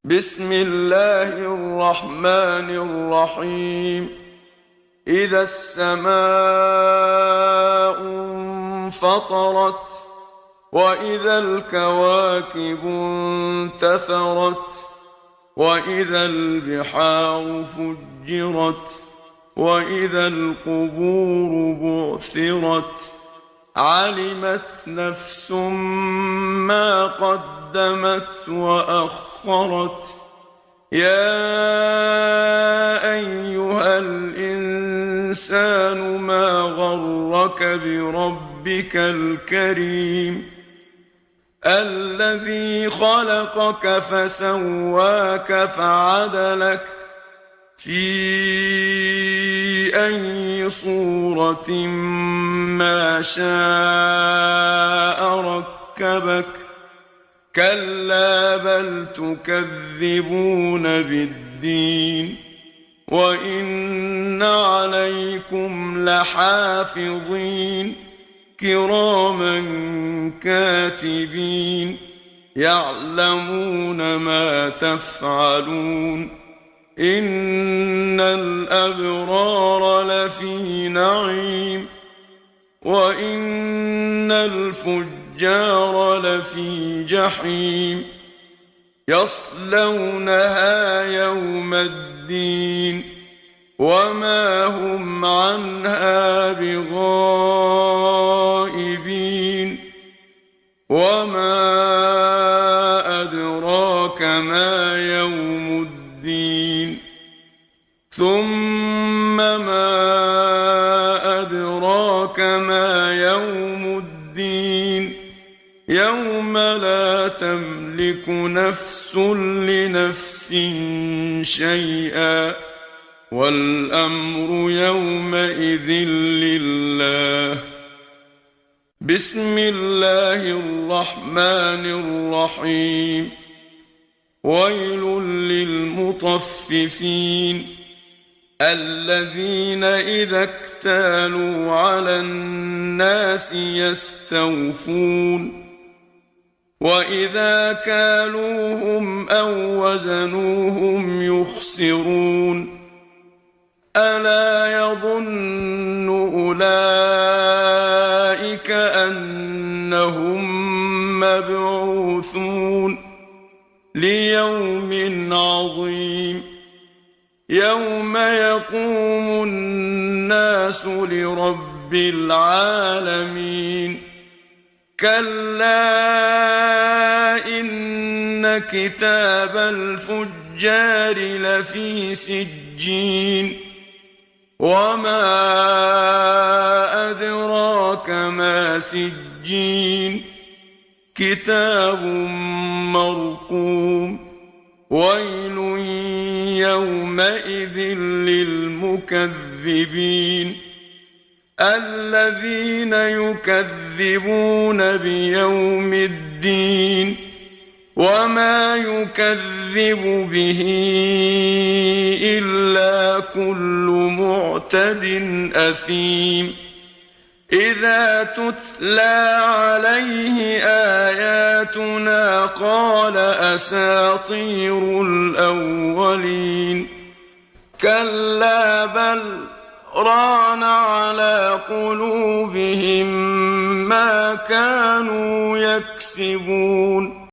بسم الله الرحمن الرحيم. إذا السماء انفطرت وإذا الكواكب انتثرت وإذا البحار فجرت وإذا القبور بعثرت علمت نفس ما قدمت وأخرت. يا أيها الإنسان ما غرك بربك الكريم الذي خلقك فسواك فعدلك في أي صورة ما شاء ركبك. كلا بل تكذبون بالدين وإن عليكم لحافظين كراما كاتبين يعلمون ما تفعلون. إن الأبرار لفي نعيم وإن الفجار لفي جحيم يصلونها يوم الدين وما هم عنها بغائبين. وما أدراك ما يوم الدين ثم ما أدراك ما يوم الدين يوم لا تملك نفس لنفس شيئا والأمر يومئذ لله. بسم الله الرحمن الرحيم. ويل للمطففين الذين إذا اكتالوا على الناس يستوفون وإذا كالوهم أو وزنوهم يخسرون. ألا يظن أولئك أنهم مبعوثون ليوم عظيم يوم يقوم الناس لرب العالمين. كلا إن كتاب الفجار لفي سجين وما أدراك ما سجين كتاب مرقوم. ويل يومئذ للمكذبين الذين يكذبون بيوم الدين وما يكذب به إلا كل معتد أثيم. إذا تتلى عليه آياتنا قال أساطير الأولين. كلا بل ران على قلوبهم ما كانوا يكسبون.